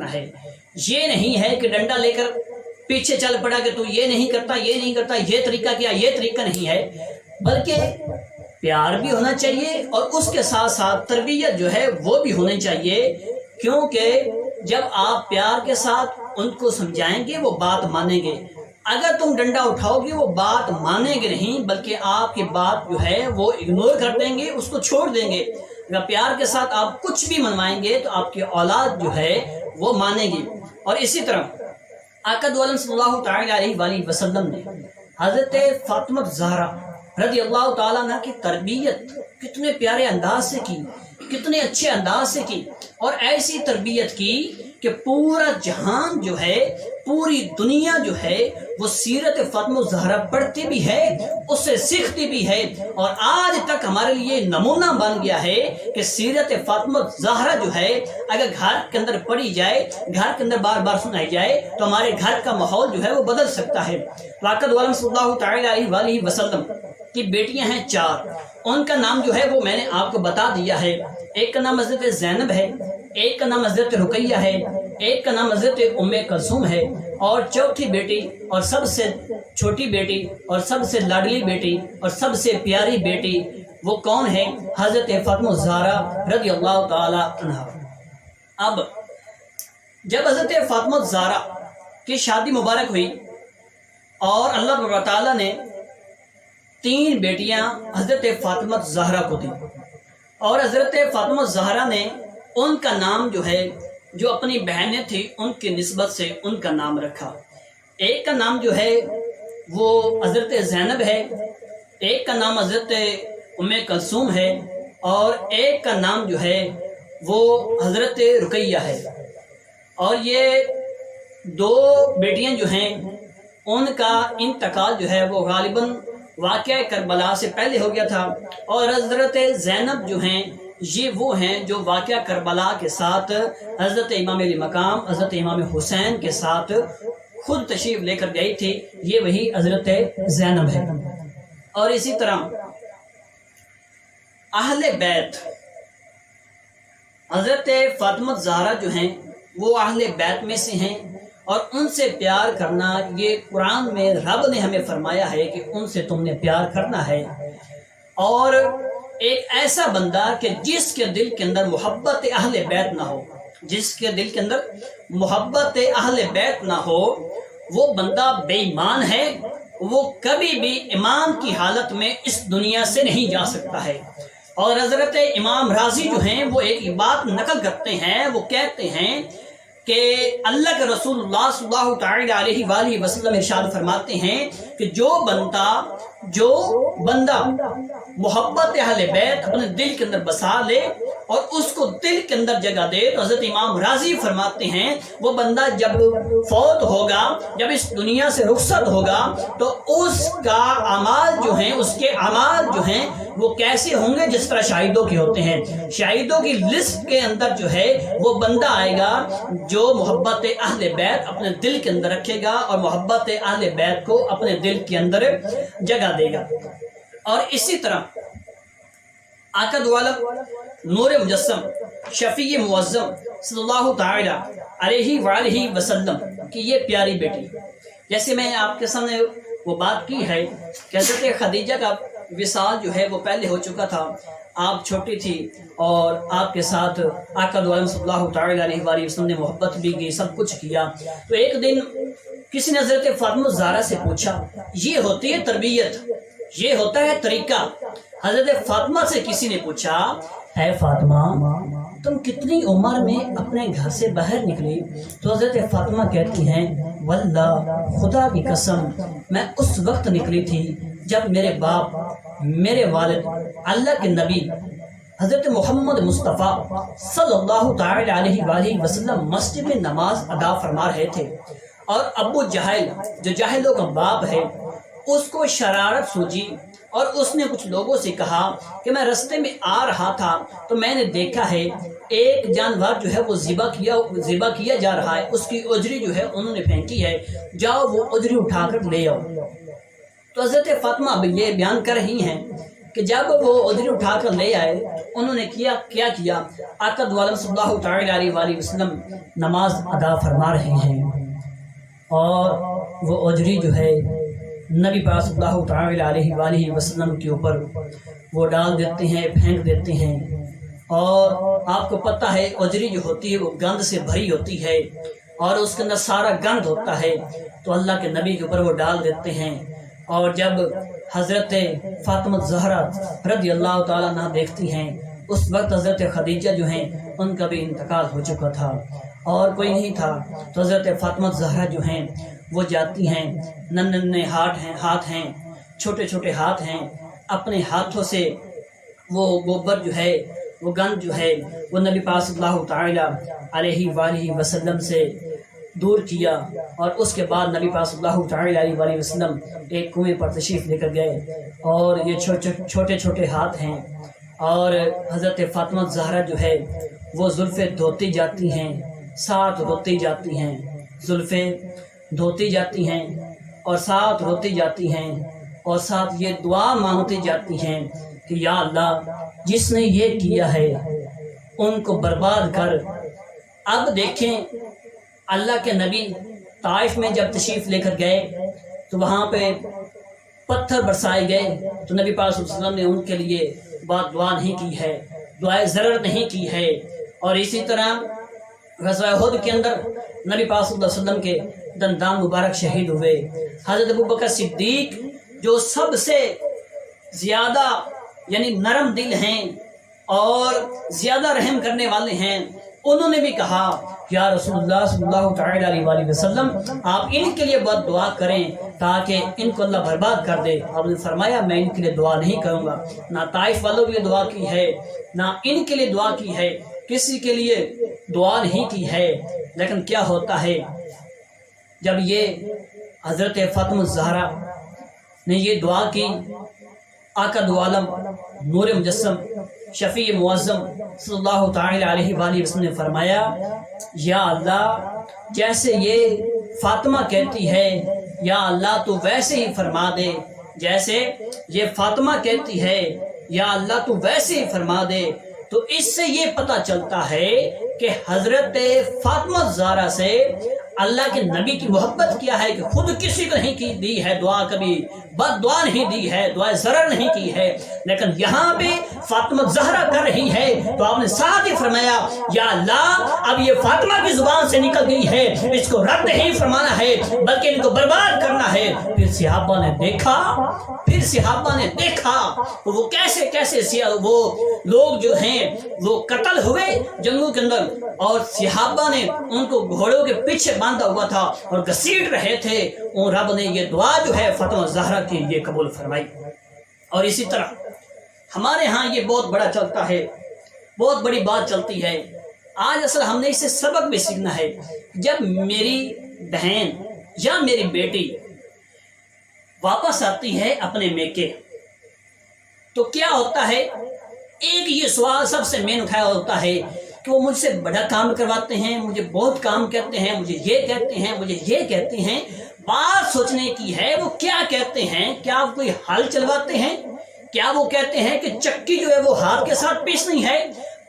کرنا ہے۔ یہ نہیں ہے کہ ڈنڈا لے کر پیچھے چل پڑا کہ تو یہ نہیں کرتا، یہ نہیں کرتا، یہ طریقہ کیا، یہ طریقہ نہیں ہے، بلکہ پیار بھی ہونا چاہیے اور اس کے ساتھ ساتھ تربیت جو ہے وہ بھی ہونی چاہیے، کیونکہ جب آپ پیار کے ساتھ ان کو سمجھائیں گے وہ بات مانیں گے۔ اگر تم ڈنڈا اٹھاؤ گے وہ بات مانیں گے نہیں، بلکہ آپ کی بات جو ہے وہ اگنور کر دیں گے، اس کو چھوڑ دیں گے۔ اگر پیار کے ساتھ آپ کچھ بھی منوائیں گے تو آپ کی اولاد جو ہے وہ مانے گی۔ اور اسی طرح آقا دو عالم صلی اللہ تعالی علیہ وآلہ وسلم نے حضرت فاطمہ زہرا رضی اللہ تعالیٰ عنہ کی تربیت کتنے پیارے انداز سے کی، کتنے اچھے انداز سے کی، اور ایسی تربیت کی کہ پورا جہان جو ہے، پوری دنیا جو ہے وہ سیرت فاطمہ زہرا پڑھتی بھی ہے، اس سے سیکھتی بھی ہے، اور آج تک ہمارے لیے نمونہ بن گیا ہے کہ سیرت فاطمہ زہرا جو ہے اگر گھر کے اندر پڑھی جائے، گھر کے اندر بار بار سنائی جائے تو ہمارے گھر کا ماحول جو ہے وہ بدل سکتا ہے۔ آقا دو عالم صلی اللہ تعالی علیہ وآلہ وسلم کی بیٹیاں ہیں 4، ان کا نام جو ہے وہ میں نے آپ کو بتا دیا ہے۔ ایک کا نام حضرت زینب ہے، ایک کا نام حضرت رقیہ ہے، ایک کا نام حضرت ام کلثوم ہے، اور چوتھی بیٹی اور سب سے چھوٹی بیٹی اور سب سے لاڈلی بیٹی اور سب سے پیاری بیٹی وہ کون ہے؟ حضرت فاطمہ زہرا رضی اللہ تعالی عنہا۔ اب جب حضرت فاطمہ زہرا کی شادی مبارک ہوئی اور اللہ تعالیٰ نے 3 بیٹیاں حضرت فاطمہ زہرا کو دی، اور حضرت فاطمہ زہرا نے ان کا نام جو ہے جو اپنی بہنیں تھیں ان کی نسبت سے ان کا نام رکھا۔ ایک کا نام جو ہے وہ حضرت زینب ہے، ایک کا نام حضرت ام کلثوم ہے، اور ایک کا نام جو ہے وہ حضرت رقیہ ہے۔ اور یہ 2 بیٹیاں جو ہیں ان کا انتقال جو ہے وہ غالباً واقعہ کربلا سے پہلے ہو گیا تھا، اور حضرت زینب جو ہیں یہ وہ ہیں جو واقعہ کربلا کے ساتھ حضرت امام علی مقام حضرت امام حسین کے ساتھ خود تشریف لے کر گئی تھی، یہ وہی حضرت زینب ہے۔ اور اسی طرح اہل بیت حضرت فاطمہ زہرا جو ہیں وہ اہل بیت میں سے ہیں، اور ان سے پیار کرنا یہ قرآن میں رب نے ہمیں فرمایا ہے کہ ان سے تم نے پیار کرنا ہے۔ اور ایک ایسا بندہ کہ جس کے دل کے اندر محبت اہل بیت نہ ہو، جس کے دل کے اندر محبت اہل بیت نہ ہو، وہ بندہ بے ایمان ہے، وہ کبھی بھی ایمان کی حالت میں اس دنیا سے نہیں جا سکتا ہے۔ اور حضرت امام راضی جو ہیں وہ ایک بات نقل کرتے ہیں، وہ کہتے ہیں کہ اللہ کے رسول اللہ صلی اللہ تعالی علیہ وآلہ وسلم ارشاد فرماتے ہیں کہ جو بندہ محبت اہل بیت اپنے دل کے اندر بسا لے اور اس کو دل کے اندر جگہ دے، تو حضرت امام راضی فرماتے ہیں وہ بندہ جب فوت ہوگا، جب اس دنیا سے رخصت ہوگا، تو اس کا اعمال جو ہیں، اس کے اعمال جو ہیں وہ کیسے ہوں گے؟ جس طرح شہیدوں کے ہوتے ہیں۔ شہیدوں کی لسٹ کے اندر جو ہے وہ بندہ آئے گا جو محبت اہل بیت اپنے دل کے اندر رکھے گا اور محبت اہل بیت کو اپنے دل کے اندر جگہ دے گا۔ اور اسی طرح آقا دو عالم نور مجسم شفیع معظم صلی اللہ تعالی علیہ وآلہ وسلم کی یہ پیاری بیٹی، جیسے میں آپ کے سامنے وہ بات کی ہے کہ حضرت خدیجہ کا وصال جو ہے وہ پہلے ہو چکا تھا، آپ چھوٹی تھی اور آپ کے ساتھ آقا دو عالم صلی اللہ تعالی علیہ وآلہ وسلم نے محبت بھی کی، سب کچھ کیا۔ تو ایک دن کسی نے حضرت فاطمہ زہرا سے پوچھا، یہ ہوتی ہے تربیت، یہ ہوتا ہے طریقہ۔ حضرت فاطمہ سے کسی نے پوچھا، اے فاطمہ تم کتنی عمر میں اپنے گھر سے باہر نکلی؟ تو حضرت فاطمہ کہتی ہیں، واللہ خدا کی قسم میں اس وقت نکلی تھی جب میرے باپ، میرے والد، اللہ کے نبی حضرت محمد مصطفیٰ صلی اللہ تعالی علیہ وآلہ وسلم مسجد میں نماز ادا فرما رہے تھے، اور ابو جہل جو جاہلوں کا باپ ہے اس کو شرارت سوجی، اور اس نے کچھ لوگوں سے کہا کہ میں رستے میں آ رہا تھا تو میں نے دیکھا ہے ایک جانور جو ہے وہ ذبح کیا جا رہا ہے، اس کی اجری جو ہے انہوں نے پھینکی ہے، جاؤ وہ اجری اٹھا کر لے آؤ۔ تو حضرت فاطمہ اب یہ بیان کر رہی ہیں کہ جب وہ اجری اٹھا کر لے آئے انہوں نے کیا آقا دو عالم صلی اللہ تعالی علیہ وسلم نماز ادا فرما رہے ہیں اور وہ اجری جو ہے نبی پاک صلی اللہ تعالی علیہ وسلم کے اوپر وہ ڈال دیتے ہیں، پھینک دیتے ہیں۔ اور آپ کو پتہ ہے اجری جو ہوتی ہے وہ گند سے بھری ہوتی ہے اور اس کے اندر سارا گند ہوتا ہے، تو اللہ کے نبی کے اوپر وہ ڈال دیتے ہیں۔ اور جب حضرت فاطمہ زہرا رضی اللہ تعالیٰ عنہ دیکھتی ہیں، اس وقت حضرت خدیجہ جو ہیں ان کا بھی انتقال ہو چکا تھا اور کوئی نہیں تھا، تو حضرت فاطمہ زہرا جو ہیں وہ جاتی ہیں، ننھے ہاتھ ہیں، چھوٹے چھوٹے ہاتھ ہیں، اپنے ہاتھوں سے وہ گوبر جو ہے، وہ گند جو ہے، وہ نبی پاک صلی اللہ تعالی علیہ وآلہ وسلم سے دور کیا۔ اور اس کے بعد نبی پاک صلی اللہ تعالی علیہ وسلم ایک کنویں پر تشریف لے کر گئے اور یہ چھوٹے چھوٹے ہاتھ ہیں اور حضرت فاطمہ زہرا جو ہے وہ زلفیں دھوتی جاتی ہیں، ساتھ روتی جاتی ہیں، زلفیں دھوتی جاتی ہیں اور ساتھ روتی جاتی ہیں اور ساتھ یہ دعا مانگتی جاتی ہیں کہ یا اللہ جس نے یہ کیا ہے ان کو برباد کر۔ اب دیکھیں اللہ کے نبی طائف میں جب تشریف لے کر گئے تو وہاں پہ پتھر برسائے گئے، تو نبی پاک صلی اللہ علیہ وسلم نے ان کے لیے بات دعا نہیں کی ہے، دعائے ضرر نہیں کی ہے۔ اور اسی طرح غزوہ احد کے اندر نبی پاک صلی اللہ علیہ وسلم کے دندان مبارک شہید ہوئے۔ حضرت ابوبکر صدیق جو سب سے زیادہ یعنی نرم دل ہیں اور زیادہ رحم کرنے والے ہیں، انہوں نے بھی کہا یا رسول اللہ صلی اللہ تعالی علیہ وسلم آپ ان کے لیے بہت دعا کریں تاکہ ان کو اللہ برباد کر دے۔ آپ نے فرمایا میں ان کے لیے دعا نہیں کروں گا، نہ طائف والوں کے لیے دعا کی ہے نہ ان کے لیے دعا کی ہے، کسی کے لیے دعا نہیں کی ہے۔ لیکن کیا ہوتا ہے جب یہ حضرت فاطمہ زہرا نے یہ دعا کی، آقا دو عالم نور مجسم شفیع معظم صلی اللہ تعالی علیہ وآلہ وسلم نے فرمایا یا اللہ جیسے یہ فاطمہ کہتی ہے یا اللہ تو ویسے ہی فرما دے، جیسے یہ فاطمہ کہتی ہے یا اللہ تو ویسے ہی فرما دے۔ تو اس سے یہ پتہ چلتا ہے کہ حضرت فاطمہ زہرا سے اللہ کے نبی کی محبت کیا ہے کہ خود کسی کو نہیں کی دی ہے دعا، کبھی بد دعا نہیں دی ہے، دعائیں ضرر نہیں کی ہے، لیکن یہاں پہ فاطمہ زہرا کر رہی ہے تو آپ نے ساتھ ہی فرمایا یا اللہ اب یہ فاطمہ کی زبان سے نکل گئی ہے، اس کو رد نہیں فرمانا ہے بلکہ ان کو برباد کرنا ہے۔ پھر صحابہ نے دیکھا تو وہ کیسے وہ لوگ جو ہیں وہ قتل ہوئے جنگوں کے اندر، اور صحابہ نے ان کو گھوڑوں کے پیچھے باندھا ہوا تھا اور گھسیٹ رہے تھے، اور رب نے یہ دعا جو ہے فاطمہ زہرا کی یہ قبول فرمائی۔ اور اسی طرح ہمارے ہاں یہ بہت بڑا چلتا ہے، بہت بڑی بات چلتی ہے۔ آج اصل ہم نے اسے سبق بھی سیکھنا ہے۔ جب میری بہن یا میری بیٹی واپس آتی ہے اپنے میکے تو کیا ہوتا ہے، ایک یہ سوال سب سے مین اٹھایا ہوتا ہے کہ وہ مجھ سے بڑا کام کرواتے ہیں، مجھے بہت کام کہتے ہیں، مجھے یہ کہتے ہیں، مجھے یہ کہتے ہیں۔ بات سوچنے کی ہے وہ کیا کہتے ہیں، کیا وہ کوئی حل چلواتے ہیں، کیا وہ کہتے ہیں کہ چکی جو ہے وہ ہاتھ کے ساتھ پیسنی ہے،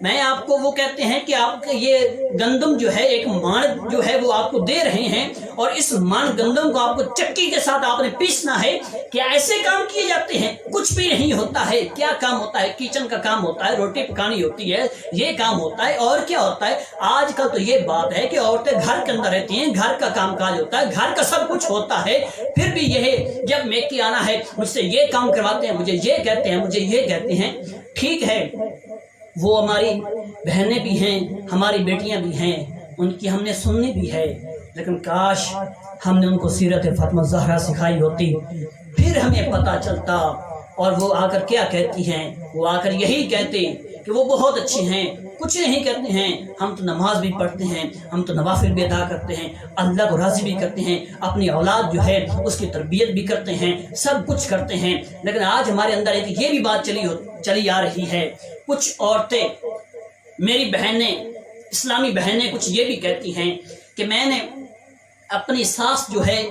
میں آپ کو وہ کہتے ہیں کہ آپ کا یہ گندم جو ہے ایک مان جو ہے وہ آپ کو دے رہے ہیں اور اس مان گندم کو آپ کو چکی کے ساتھ آپ نے پیسنا ہے، کیا ایسے کام کیے جاتے ہیں؟ کچھ بھی نہیں ہوتا ہے۔ کیا کام ہوتا ہے؟ کچن کا کام ہوتا ہے، روٹی پکانی ہوتی ہے، یہ کام ہوتا ہے۔ اور کیا ہوتا ہے آج کل تو یہ بات ہے کہ عورتیں گھر کے اندر رہتی ہیں، گھر کا کام کاج ہوتا ہے، گھر کا سب کچھ ہوتا ہے، پھر بھی یہ جب میکی آنا ہے مجھ سے یہ کام کرواتے ہیں، مجھے یہ کہتے ہیں، مجھے یہ کہتے ہیں۔ ٹھیک ہے وہ ہماری بہنیں بھی ہیں، ہماری بیٹیاں بھی ہیں، ان کی ہم نے سننی بھی ہے، لیکن کاش ہم نے ان کو سیرت فاطمہ زہرا سکھائی ہوتی، پھر ہمیں پتہ چلتا۔ اور وہ آ کر کیا کہتی ہیں؟ وہ آ کر یہی کہتے کہ وہ بہت اچھی ہیں، کچھ نہیں کرتے ہیں، ہم تو نماز بھی پڑھتے ہیں، ہم تو نوافل بھی ادا کرتے ہیں، اللہ کو راضی بھی کرتے ہیں، اپنی اولاد جو ہے اس کی تربیت بھی کرتے ہیں، سب کچھ کرتے ہیں۔ لیکن آج ہمارے اندر ایک یہ بھی بات چلی آ رہی ہے، کچھ عورتیں میری بہنیں اسلامی بہنیں کچھ یہ بھی کہتی ہیں کہ میں نے اپنی ساس جو ہے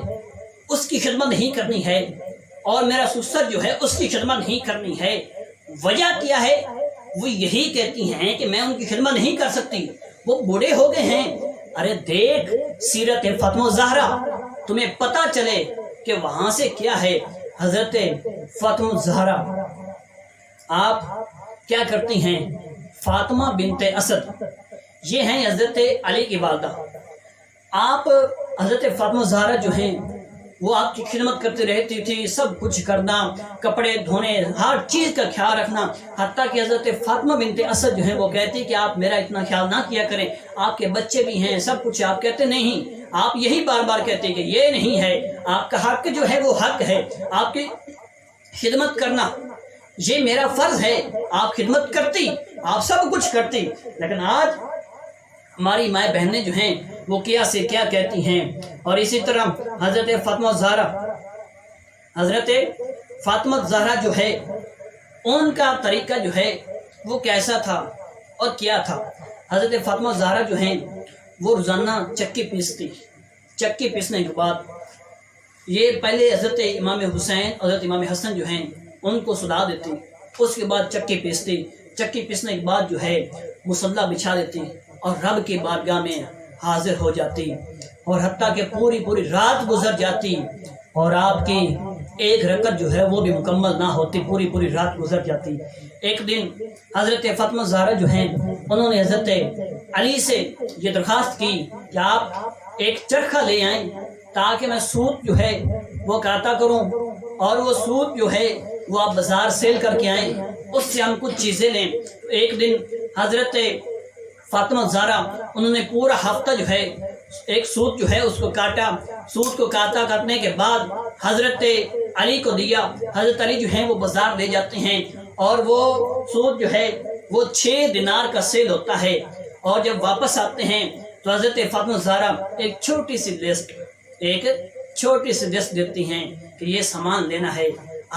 اس کی خدمت نہیں کرنی ہے اور میرا سسر جو ہے اس کی خدمت نہیں کرنی ہے، وجہ کیا ہے؟ وہ یہی کہتی ہیں کہ میں ان کی خدمت نہیں کر سکتی، وہ بوڑھے ہو گئے ہیں۔ ارے دیکھ سیرت فاطمہ الزہرا، تمہیں پتہ چلے کہ وہاں سے کیا ہے۔ حضرت فاطمہ الزہرا آپ کیا کرتی ہیں؟ فاطمہ بنت اسد یہ ہیں حضرت علی کی والدہ۔ آپ حضرت فاطمہ الزہرا جو ہیں وہ آپ کی خدمت کرتی رہتی تھی، سب کچھ کرنا، کپڑے دھونے، ہر چیز کا خیال رکھنا، حتیٰ کہ حضرت فاطمہ بنت اسد جو ہیں وہ کہتی کہ آپ میرا اتنا خیال نہ کیا کریں، آپ کے بچے بھی ہیں، سب کچھ۔ آپ کہتے نہیں، آپ یہی بار بار کہتے کہ یہ نہیں ہے، آپ کا حق جو ہے وہ حق ہے، آپ کی خدمت کرنا یہ میرا فرض ہے۔ آپ خدمت کرتی، آپ سب کچھ کرتی، لیکن آج ہماری مائیں بہنیں جو ہیں وہ کیا سے کیا کہتی ہیں۔ اور اسی طرح حضرت فاطمہ الزہرا جو ہے ان کا طریقہ جو ہے وہ کیسا تھا اور کیا تھا۔ حضرت فاطمہ الزہرا جو ہیں وہ روزانہ چکی پیستی، چکی پیسنے کے بعد یہ پہلے حضرت امام حسین اور حضرت امام حسن جو ہیں ان کو سلا دیتی، اس کے بعد چکی پیستی، چکی پیسنے کے بعد جو ہے مصلی بچھا دیتی اور رب کی بارگاہ میں حاضر ہو جاتی، اور حتیٰ کہ پوری رات گزر جاتی اور آپ کی ایک رکعت جو ہے وہ بھی مکمل نہ ہوتی، پوری رات گزر جاتی۔ ایک دن حضرت فاطمہ الزہرا جو ہیں انہوں نے حضرت علی سے یہ درخواست کی کہ آپ ایک چرخہ لے آئیں تاکہ میں سوت جو ہے وہ کاتا کروں، اور وہ سوت جو ہے وہ آپ بازار سیل کر کے آئیں، اس سے ہم کچھ چیزیں لیں۔ ایک دن حضرت فاطمہ الزہرا انہوں نے پورا ہفتہ جو ہے ایک سوت جو ہے اس کو کاٹا، سوت کو کاٹنے کے بعد حضرت علی کو دیا۔ حضرت علی جو ہیں وہ بازار لے جاتے ہیں اور وہ سوت جو ہے وہ 6 دینار کا سیل ہوتا ہے، اور جب واپس آتے ہیں تو حضرت فاطمہ الزہرا ایک چھوٹی سی لسٹ دیتی ہیں کہ یہ سامان لینا ہے۔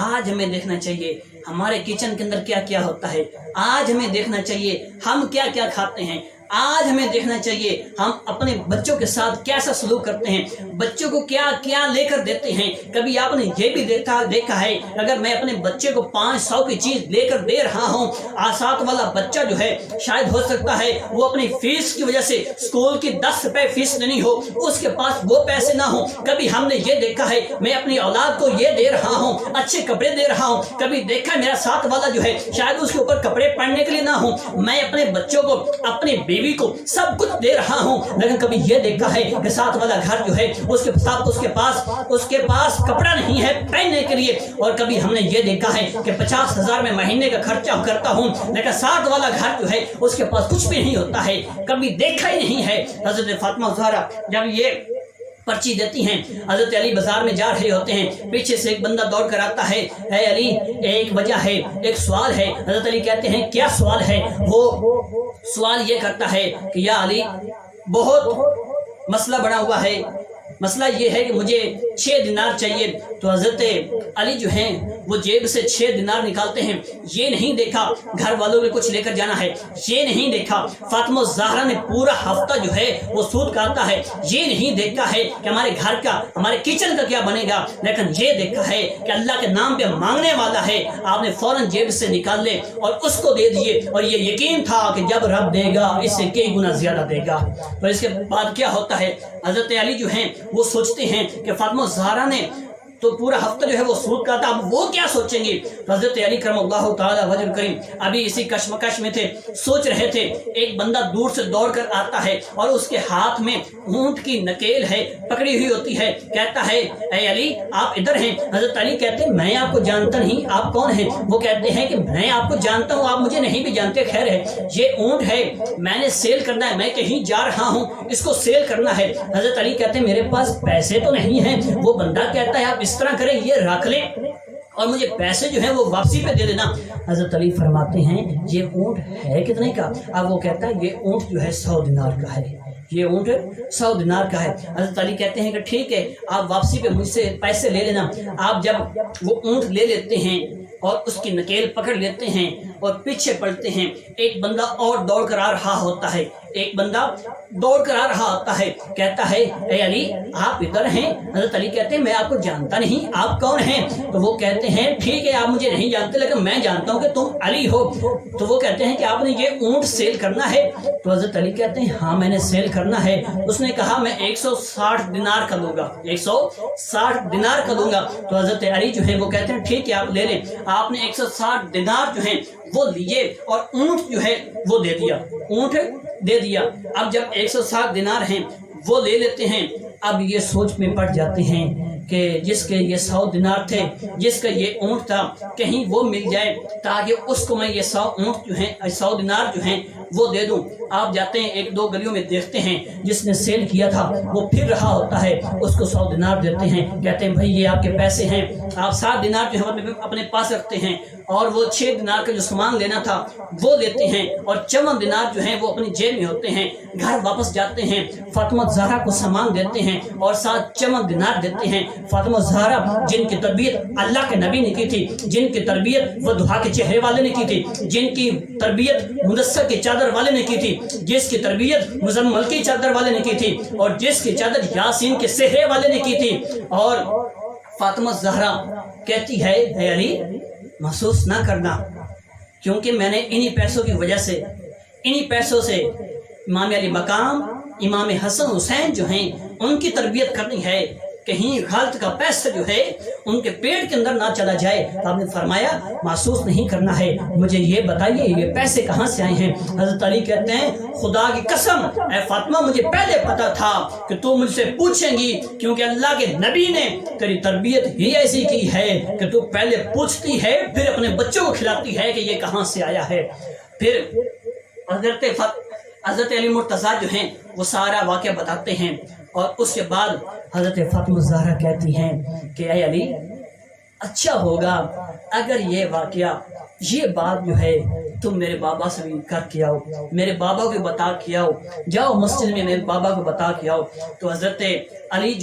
آج ہمیں دیکھنا چاہیے ہمارے کچن کے اندر کیا کیا ہوتا ہے، آج ہمیں دیکھنا چاہیے ہم کیا کیا کھاتے ہیں، آج ہمیں دیکھنا چاہیے ہم اپنے بچوں کے ساتھ کیسا سلوک کرتے ہیں، بچوں کو کیا کیا لے کر دیتے ہیں۔ کبھی آپ نے یہ بھی دیکھا ہے اگر میں اپنے بچے کو 500 کی چیز لے کر دے رہا ہوں، آسات والا بچہ جو ہے شاید ہو سکتا ہے وہ اپنی فیس کی وجہ سے اسکول کی 10 روپے فیس دینی ہو، اس کے پاس وہ پیسے نہ ہوں۔ کبھی ہم نے یہ دیکھا ہے میں اپنی اولاد کو یہ دے رہا ہوں، اچھے کپڑے دے رہا ہوں، کبھی دیکھا ہے میرا ساتھ والا جو ہے شاید اس کے اوپر کپڑے پہننے کے لیے نہ ہوں، میں اپنے بچوں کو، اپنی بیوی کو سب کچھ دے رہا ہوں، لیکن کبھی یہ دیکھا ہے کہ ساتھ والا گھر جو ہے اس کے پاس کپڑا نہیں ہے پہننے کے لیے، اور کبھی ہم نے یہ دیکھا ہے کہ 50,000 میں مہینے کا خرچہ کرتا ہوں لیکن ساتھ والا گھر جو ہے اس کے پاس کچھ بھی نہیں ہوتا ہے، کبھی دیکھا ہی نہیں ہے۔ حضرت فاطمہ الزہرا جب یہ پرچی دیتی ہیں، حضرت علی بازار میں جا رہے ہوتے ہیں، پیچھے سے ایک بندہ دوڑ کر آتا ہے، اے علی ایک وجہ ہے، ایک سوال ہے۔ حضرت علی کہتے ہیں کیا سوال ہے؟ وہ سوال یہ کرتا ہے کہ یا علی بہت مسئلہ بڑا ہوا ہے، مسئلہ یہ ہے کہ مجھے 6 دینار چاہیے۔ تو حضرت علی جو ہیں وہ جیب سے 6 دینار نکالتے ہیں، یہ نہیں دیکھا گھر والوں کے کچھ لے کر جانا ہے، یہ نہیں دیکھا فاطمہ الزہرا نے پورا ہفتہ جو ہے وہ سود کاٹا ہے، یہ نہیں دیکھا ہے کہ ہمارے گھر کا، ہمارے کچن کا کیا بنے گا، لیکن یہ دیکھا ہے کہ اللہ کے نام پہ مانگنے والا ہے۔ آپ نے فوراً جیب سے نکال لے اور اس کو دے دیے، اور یہ یقین تھا کہ جب رب دے گا اس سے کئی گنا زیادہ دے گا۔ تو اس کے بعد کیا ہوتا ہے، حضرت علی جو ہیں وہ سوچتے ہیں کہ فاطمہ الزہرا نے تو پورا ہفتہ جو ہے وہ سود کا تھا، اب وہ کیا سوچیں گے۔ حضرت علی کرم اللہ تعالی وجہ کریم ابھی اسی کشمکش میں تھے، سوچ رہے تھے، ایک بندہ دور سے دوڑ کر آتا ہے اور اس کے ہاتھ میں اونٹ کی نکیل ہے پکڑی ہوئی ہوتی ہے، کہتا ہے اے علی آپ ادھر ہیں۔ حضرت علی کہتے ہیں میں آپ کو جانتا نہیں، آپ کون ہیں؟ وہ کہتے ہیں کہ میں آپ کو جانتا ہوں، آپ مجھے نہیں بھی جانتے، خیر ہے یہ اونٹ ہے، میں نے سیل کرنا ہے، میں کہیں جا رہا ہوں، اس کو سیل کرنا ہے۔ حضرت علی کہتے ہیں میرے پاس پیسے تو نہیں ہیں۔ وہ بندہ کہتا ہے آپ اس طرح کریں یہ رکھ لیں اور مجھے پیسے جو ہیں وہ واپسی پہ دے دینا۔ حضرت علی فرماتے ہیں یہ اونٹ ہے کتنے کا؟ اب وہ کہتا ہے یہ اونٹ جو ہے 100 دینار کا ہے، یہ اونٹ 100 دینار کا ہے۔ حضرت علی کہتے ہیں کہ ٹھیک ہے آپ واپسی پہ مجھ سے پیسے لے لینا۔ آپ جب وہ اونٹ لے لیتے ہیں اور اس کی نکیل پکڑ لیتے ہیں اور پیچھے پڑتے ہیں، ایک بندہ اور دوڑ کر آ رہا ہوتا ہے، ایک بندہ دوڑ کر آ رہا ہوتا ہے، کہتا ہے اے علی آپ ادھر ہیں؟ حضرت علی کہتے ہیں میں آپ کو جانتا نہیں، آپ کون ہیں؟ تو وہ کہتے ہیں ٹھیک ہے آپ مجھے نہیں جانتے لیکن میں جانتا ہوں کہ تم علی ہو۔ تو وہ کہتے ہیں کہ آپ نے یہ اونٹ سیل کرنا ہے؟ تو حضرت علی کہتے ہیں ہاں میں نے سیل کرنا ہے۔ اس نے کہا میں 160 دینار کا دوں گا، 160 دینار کا دوں گا۔ تو حضرت علی جو ہے وہ کہتے ہیں ٹھیک ہے آپ لے لیں۔ آپ نے 160 دینار جو ہیں وہ لیے اور اونٹ جو ہے وہ دے دیا، اونٹ دے دیا۔ اب جب 160 دینار ہیں وہ لے لیتے ہیں، اب یہ سوچ میں پڑ جاتے ہیں کہ جس کے یہ 100 دینار تھے، جس کا یہ اونٹ تھا، کہیں وہ مل جائے تاکہ اس کو میں یہ 100 اونٹ جو ہیں 100 دینار جو ہیں وہ دے دوں۔ آپ جاتے ہیں ایک دو گلیوں میں دیکھتے ہیں جس نے سیل کیا تھا وہ پھر رہا ہوتا ہے، اس کو 100 دینار دیتے ہیں، کہتے ہیں بھائی یہ آپ کے پیسے ہیں۔ آپ 7 دینار جو ہے اپنے پاس رکھتے ہیں اور وہ 6 دینار کا جو سامان لینا تھا وہ لیتے ہیں اور 54 دینار جو ہیں وہ اپنی جیب میں ہوتے ہیں۔ گھر واپس جاتے ہیں، فاطمہ زہرا کو سامان دیتے ہیں اور 7 54 دینار دیتے ہیں۔ فاطمہ زہرا جن کی تربیت اللہ کے نبی نے کی تھی، جن کی تربیت وضحا کے چہرے والے نے کی تھی، جن کی تربیت مدثر کی چادر والے نے کی تھی، جس کی تربیت مزمل کی چادر والے نے کی تھی اور جس کی چادر یاسین کے سہرے والے نے کی تھی، اور فاطمہ زہرا کہتی ہے اے علی محسوس نہ کرنا، کیونکہ میں نے انہی پیسوں کی وجہ سے، انہی پیسوں سے امام علی مقام، امام حسن حسین جو ہیں ان کی تربیت کرنی ہے، کہیں غلط کا پیسہ جو ہے ان کے پیٹ کے اندر نہ چلا جائے۔ آپ نے فرمایا محسوس نہیں کرنا ہے، مجھے یہ بتائیے یہ پیسے کہاں سے آئے ہیں؟ حضرت علی کہتے ہیں خدا کی قسم اے فاطمہ مجھے پہلے پتا تھا کہ تو مجھ سے پوچھیں گی، کیونکہ اللہ کے نبی نے تیری تربیت ہی ایسی کی ہے کہ تو پہلے پوچھتی ہے پھر اپنے بچوں کو کھلاتی ہے کہ یہ کہاں سے آیا ہے۔ پھر حضرت علی مرتضیٰ جو ہیں وہ سارا واقعہ بتاتے ہیں اور اس کے بعد حضرت فاطمہ زہرا کہتی ہیں کہ اے علی اچھا ہوگا اگر یہ واقعہ، یہ بات جو ہے تم میرے بابا سے بھی کر کے آؤ، میرے بابا کو بتا کے آؤ، جاؤ مسجد میں میرے بابا کو بتا کے آؤ۔ تو حضرت علی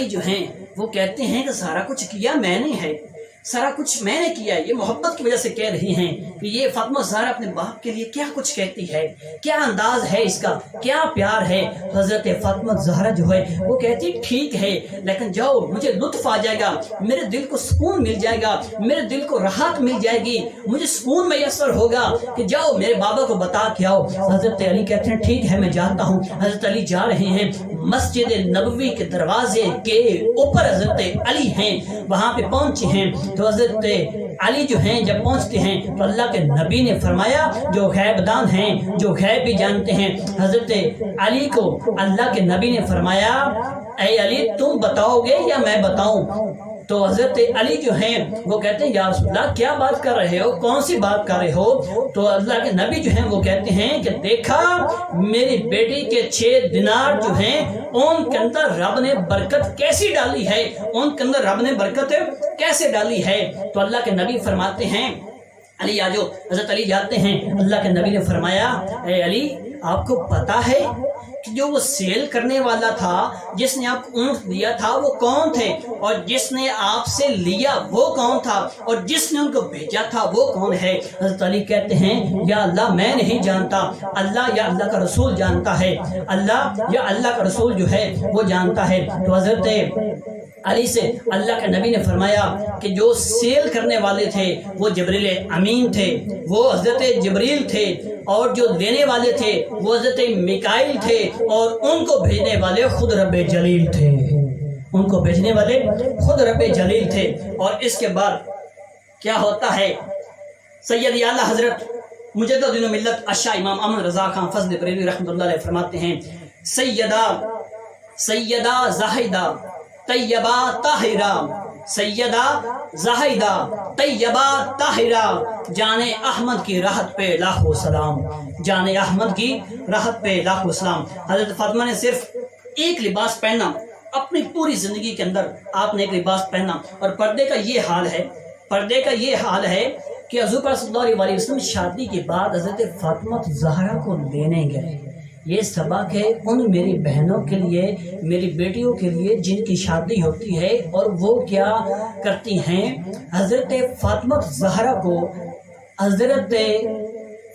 جو ہیں وہ کہتے ہیں کہ سارا کچھ کیا میں نے ہے، سارا کچھ میں نے کیا ہے۔ یہ محبت کی وجہ سے کہہ رہی ہیں کہ یہ فاطمہ زہرا اپنے باپ کے لیے کیا کچھ کہتی ہے، کیا انداز ہے اس کا، کیا پیار ہے۔ حضرت فاطمہ زہرا جو ہے وہ کہتی ٹھیک ہے لیکن جاؤ مجھے لطف آ جائے گا، میرے دل کو سکون مل جائے گا، میرے دل کو راحت مل جائے گی، مجھے سکون میسر ہوگا کہ جاؤ میرے بابا کو بتا کے آؤ۔ حضرت علی کہتے ہیں ٹھیک ہے میں جاتا ہوں۔ حضرت علی جا رہے ہیں، مسجد نبوی کے دروازے کے اوپر حضرت علی ہیں، وہاں پہ پہنچے ہیں تو حضرت علی جو ہیں جب پہنچتے ہیں تو اللہ کے نبی نے فرمایا، جو غیب دان ہیں، جو غیب بھی جانتے ہیں، حضرت علی کو اللہ کے نبی نے فرمایا اے علی تم بتاؤ گے یا میں بتاؤں؟ تو حضرت علی جو ہیں وہ کہتے ہیں یا رسول اللہ کیا بات کر رہے ہو، کون سی بات کر رہے ہو؟ تو اللہ کے نبی جو ہیں وہ کہتے ہیں کہ دیکھا میری بیٹی کے 6 دینار جو ہیں ان کے اندر رب نے برکت کیسی ڈالی ہے، ان کے اندر رب نے برکت کیسے ڈالی ہے۔ تو اللہ کے نبی فرماتے ہیں علی آجو۔ حضرت علی جاتے ہیں، اللہ کے نبی نے فرمایا اے علی آپ کو پتا ہے کہ جو وہ سیل کرنے والا تھا، جس نے آپ کو اونٹ دیا تھا وہ کون تھے، اور جس نے آپ سے لیا وہ کون تھا، اور جس نے ان کو بھیجا تھا وہ کون ہے؟ حضرت علی کہتے ہیں یا اللہ میں نہیں جانتا، اللہ یا اللہ کا رسول جانتا ہے، اللہ یا اللہ کا رسول جو ہے وہ جانتا ہے۔ تو حضرت علی سے اللہ کے نبی نے فرمایا کہ جو سیل کرنے والے تھے وہ جبریل امین تھے، وہ حضرت جبریل تھے، اور جو لینے والے تھے وہ حضرت میکائیل تھے، اور ان کو بھیجنے والے خود رب جلیل تھے، ان کو بھیجنے والے خود رب جلیل تھے۔ اور اس کے بعد کیا ہوتا ہے؟ سید اعلیٰ حضرت مجدد دین و ملت اشاہ امام احمد رضا خان فضل بریلوی رحمۃ اللہ علیہ فرماتے ہیں سیدہ زاہدہ طیبہ طاہرہ، سیدہ زاہدہ طیبہ طاہرہ، جان احمد کی راحت پہ لاکھوں سلام، جان احمد کی راحت پہ لاکھوں سلام۔ حضرت فاطمہ نے صرف ایک لباس پہنا، اپنی پوری زندگی کے اندر آپ نے ایک لباس پہنا، اور پردے کا یہ حال ہے کہ حضور پاک صلی اللہ علیہ وسلم شادی کے بعد حضرت فاطمہ زہرا کو لینے گئے۔ یہ سبق ہے ان میری بہنوں کے لیے، میری بیٹیوں کے لیے جن کی شادی ہوتی ہے اور وہ کیا کرتی ہیں، حضرت فاطمہ زہرا کو حضرت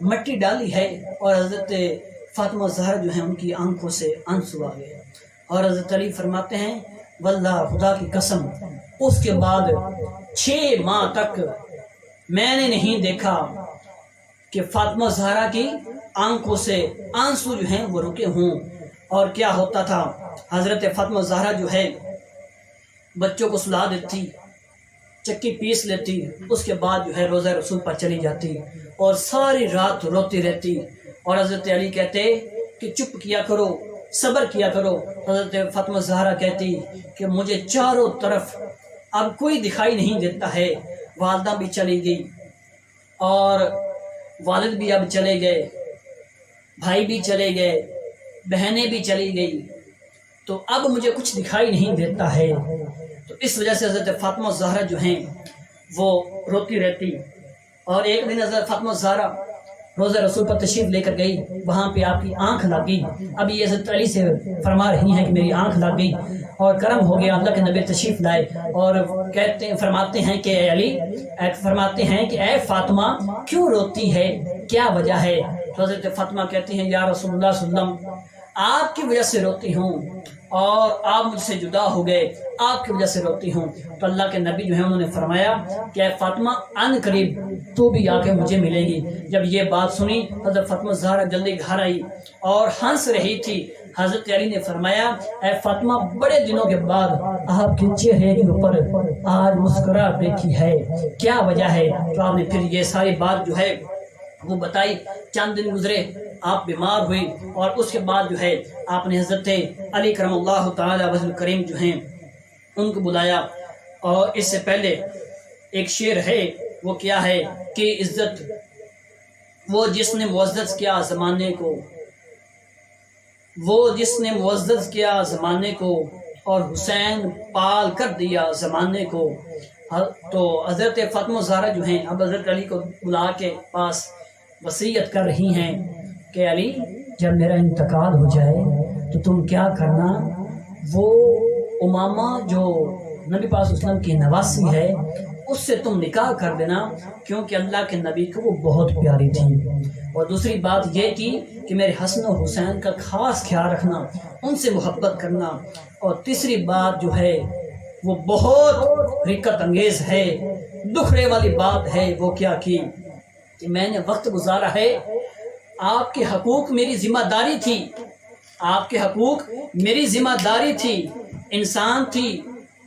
مٹی ڈالی ہے اور حضرت فاطمہ زہرا جو ہیں ان کی آنکھوں سے آنسو آ گئے، اور حضرت علی فرماتے ہیں واللہ خدا کی قسم اس کے بعد 6 ماہ تک میں نے نہیں دیکھا کہ فاطمہ زہرا کی آنکھوں سے آنسو جو ہیں وہ رکے ہوں۔ اور کیا ہوتا تھا، حضرت فاطمہ زہرا جو ہے بچوں کو سلا دیتی، چکی پیس لیتی، اس کے بعد جو ہے روزہ رسول پر چلی جاتی اور ساری رات روتی رہتی، اور حضرت علی کہتے کہ چپ کیا کرو، صبر کیا کرو۔ حضرت فاطمہ زہرا کہتی کہ مجھے چاروں طرف اب کوئی دکھائی نہیں دیتا ہے، والدہ بھی چلی گئی اور والد بھی اب چلے گئے، بھائی بھی چلے گئے، بہنیں بھی چلی گئی، تو اب مجھے کچھ دکھائی نہیں دیتا ہے۔ تو اس وجہ سے حضرت فاطمہ زہرا جو ہیں وہ روتی رہتی، اور ایک دن حضرت فاطمہ زہرا روزہ رسول پر تشریف لے کر گئی، وہاں پہ آپ کی آنکھ لگ گئی۔ اب یہ حضرت علی سے فرما رہی ہیں کہ میری آنکھ لگ گئی اور کرم ہو گیا، اللہ کے نبی تشریف لائے اور فرماتے ہیں کہ اے علی، فرماتے ہیں کہ اے فاطمہ کیوں روتی ہے، کیا وجہ ہے؟ تو حضرت فاطمہ کہتی ہیں یا رسول اللہ صلی اللہ علیہ وسلم آپ کی وجہ سے روتی ہوں، اور آپ مجھ سے جدا ہو گئے، آپ کی وجہ سے روتی ہوں۔ تو اللہ کے نبی جو ہیں انہوں نے فرمایا کہ اے فاطمہ ان قریب تو بھی آ کے مجھے ملے گی۔ جب یہ بات سنی حضرت فاطمہ زہرا جلدی گھر آئی اور ہنس رہی تھی۔ حضرت علی نے فرمایا اے فاطمہ بڑے دنوں کے بعد آپ کے چہرے کے اوپر آج مسکراہٹ دیکھی ہے، کیا وجہ ہے؟ تو آپ نے پھر یہ ساری بات جو ہے وہ بتائی۔ چند دن گزرے، آپ بیمار ہوئی، اور اس کے بعد جو ہے آپ نے حضرت علی کرم اللہ تعالی وجہ الکریم جو ہیں ان کو بلایا، اور اس سے پہلے ایک شعر ہے، وہ کیا ہے کہ عزت وہ جس نے معزز کیا زمانے کو، وہ جس نے معزز کیا زمانے کو، اور حسین پال کر دیا زمانے کو۔ تو حضرت فاطمہ زہرا جو ہیں اب حضرت علی کو بلا کے پاس وصیت کر رہی ہیں کہ علی جب میرا انتقال ہو جائے تو تم کیا کرنا، وہ امامہ جو نبی پاک صلی اللہ علیہ وسلم کی نواسی ہے اس سے تم نکاح کر دینا، کیونکہ اللہ کے نبی کو وہ بہت پیاری تھی۔ اور دوسری بات یہ کی کہ میرے حسن و حسین کا خاص خیال رکھنا، ان سے محبت کرنا۔ اور تیسری بات جو ہے وہ بہت رقت انگیز ہے، دکھڑے والی بات ہے، وہ کیا کی کہ میں نے وقت گزارا ہے، آپ کے حقوق میری ذمہ داری تھی، آپ کے حقوق میری ذمہ داری تھی، انسان تھی،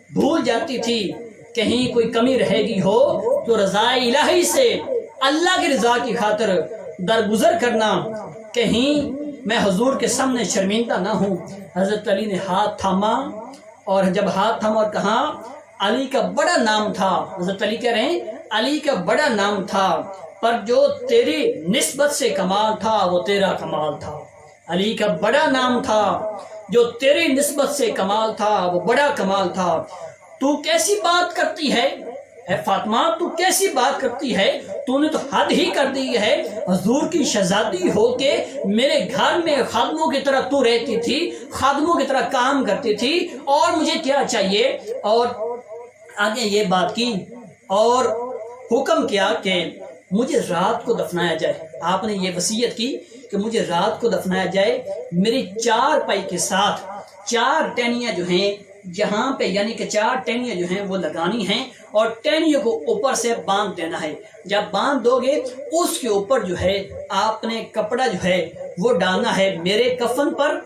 بھول جاتی تھی، کہیں کوئی کمی رہے گی ہو تو رضا الہی سے اللہ کی رضا کی خاطر درگزر کرنا، کہیں میں حضور کے سامنے شرمندہ نہ ہوں۔ حضرت علی نے ہاتھ تھاما، اور جب ہاتھ تھاما اور کہا علی کا بڑا نام تھا، حضرت علی کہہ رہے ہیں علی کا بڑا نام تھا، پر جو تیری نسبت سے کمال تھا وہ تیرا کمال تھا۔ علی کا بڑا نام تھا، جو تیری نسبت سے کمال تھا وہ بڑا کمال تھا۔ تو کیسی بات کرتی ہے اے فاطمہ، تو کیسی بات کرتی ہے، تو نے تو حد ہی کر دی ہے۔ حضور کی شہزادی ہو کے میرے گھر میں خادموں کی طرح تو رہتی تھی، خادموں کی طرح کام کرتی تھی، اور مجھے کیا چاہیے؟ اور آگے یہ بات کی اور حکم کیا کہ مجھے رات کو دفنایا جائے۔ آپ نے یہ وصیت کی کہ مجھے رات کو دفنایا جائے، میری 4 پائی کے ساتھ 4 ٹہنیاں جو ہیں جہاں پہ، یعنی کہ 4 ٹہنیاں جو ہیں وہ لگانی ہیں، اور ٹہنیوں کو اوپر سے باندھ دینا ہے۔ جب باندھ دو گے اس کے اوپر جو ہے آپ نے کپڑا جو ہے وہ ڈالنا ہے، میرے کفن پر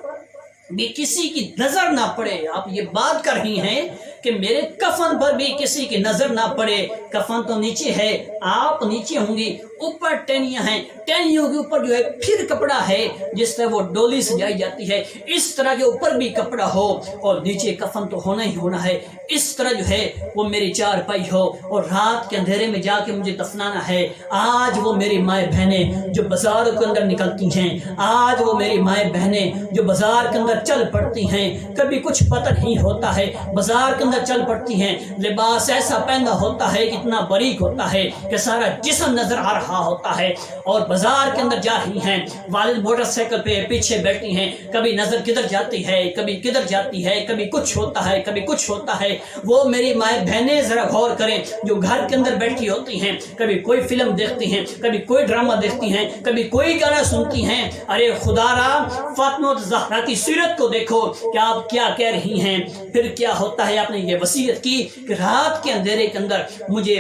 بھی کسی کی نظر نہ پڑے۔ آپ یہ بات کر رہی ہیں کہ میرے کفن پر بھی کسی کی نظر نہ پڑے، کفن تو نیچے ہے، آپ نیچے ہوں گی، اوپر ٹہنیاں ہیں، ٹہنیوں کے اوپر جو ہے پھر کپڑا ہے جس طرح وہ ڈولی سجائی جاتی ہے، اس طرح کے اوپر بھی کپڑا ہو، اور نیچے کفن تو ہونا ہی ہونا ہے۔ اس طرح جو ہے وہ میری 4 پائی ہو، اور رات کے اندھیرے میں جا کے مجھے دفنانا ہے۔ آج وہ میری مائیں بہنیں جو بازار کے اندر نکلتی ہیں، آج وہ میری مائیں بہنیں جو بازار کے اندر چل پڑتی ہیں، کبھی کچھ پتہ نہیں ہوتا ہے، بازار کے اندر چل پڑتی ہیں، لباس ایسا پہنا ہوتا ہے کہ اتنا باریک ہوتا ہے کہ سارا جسم نظر آ رہا رہا ہوتا ہے اور بازار کے اندر جا رہی ہیں، والد موٹر سائیکل پہ پیچھے بیٹھی ہیں، کبھی نظر کدھر جاتی ہے، کبھی کدھر جاتی ہے، کبھی کچھ ہوتا ہے، کبھی کچھ ہوتا ہے۔ وہ میری مائیں بہنیں ذرا غور کریں جو گھر کے اندر بیٹھی ہوتی ہیں، کبھی کوئی فلم دیکھتی ہیں، کبھی کوئی ڈرامہ دیکھتی ہیں، کبھی کوئی گانا سنتی ہیں۔ ارے خدا را، فاطمہ زہرا کی سیرت کو دیکھو کہ آپ کیا کہہ رہی ہیں۔ پھر کیا ہوتا ہے، آپ نے یہ وصیت کی کہ رات کے اندھیرے کے اندر مجھے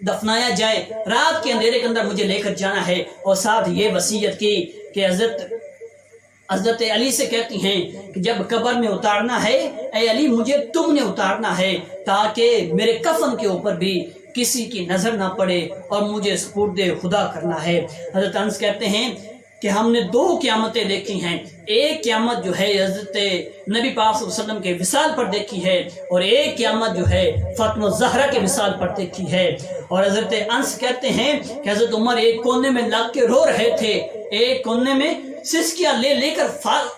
دفنایا جائے، رات کے اندھیرے کے اندر مجھے لے کر جانا ہے، اور ساتھ یہ وصیت کی کہ حضرت علی سے کہتی ہیں کہ جب قبر میں اتارنا ہے، اے علی مجھے تم نے اتارنا ہے تاکہ میرے کفن کے اوپر بھی کسی کی نظر نہ پڑے اور مجھے سپرد خدا کرنا ہے۔ حضرت انس کہتے ہیں کہ ہم نے 2 قیامتیں دیکھی ہیں، ایک قیامت جو ہے حضرت نبی پاک صلی اللہ علیہ وسلم کے وصال پر دیکھی ہے، اور ایک قیامت جو ہے فاطمہ زہرا کے وصال پر دیکھی ہے۔ اور حضرت انس کہتے ہیں کہ حضرت عمر ایک کونے میں لگ کے رو رہے تھے، ایک کونے میں سسکیاں لے لے کر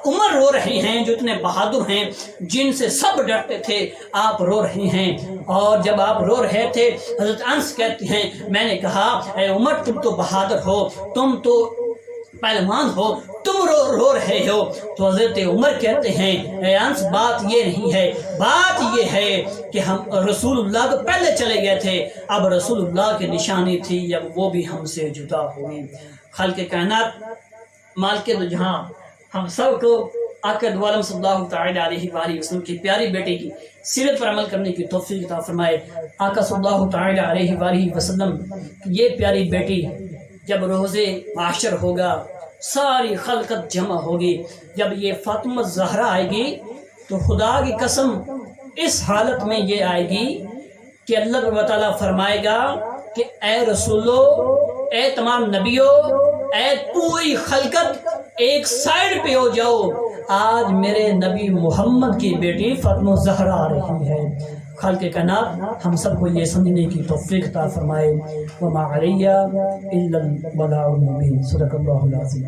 عمر رو رہے ہیں، جو اتنے بہادر ہیں، جن سے سب ڈرتے تھے، آپ رو رہے ہیں۔ اور جب آپ رو رہے تھے، حضرت انس کہتے ہیں میں نے کہا اے عمر تم تو بہادر ہو، تم تو پہلوان ہو، تم رو رہے ہو۔ تو حضرت عمر کہتے ہیں اے انس بات یہ نہیں ہے، بات یہ ہے کہ ہم رسول اللہ تو پہلے چلے گئے تھے، اب رسول اللہ کی نشانی تھی، اب وہ بھی ہم سے جدا ہوئی۔ خالق کائنات مالک دو جہاں ہم سب کو آقا دو عالم صلی اللہ تعالی علیہ وآلہ وسلم کی پیاری بیٹی کی سیرت پر عمل کرنے کی توفیق عطا فرمائے۔ آقا صلی اللہ تعالی علیہ وآلہ وسلم کی یہ پیاری بیٹی جب روز معاشر ہوگا، ساری خلقت جمع ہوگی، جب یہ فاطمہ زہرا آئے گی تو خدا کی قسم اس حالت میں یہ آئے گی کہ اللہ تعالیٰ فرمائے گا کہ اے رسولو، اے تمام نبیوں، اے پوری خلقت ایک سائیڈ پہ ہو جاؤ، آج میرے نبی محمد کی بیٹی فاطمہ زہرا آ رہی ہے۔ خالق کائنات ہم سب کو یہ سمجھنے کی توفیق عطا فرمائے۔ وما علیہ الا البلاغ المبین۔ صدق اللہ العظیم۔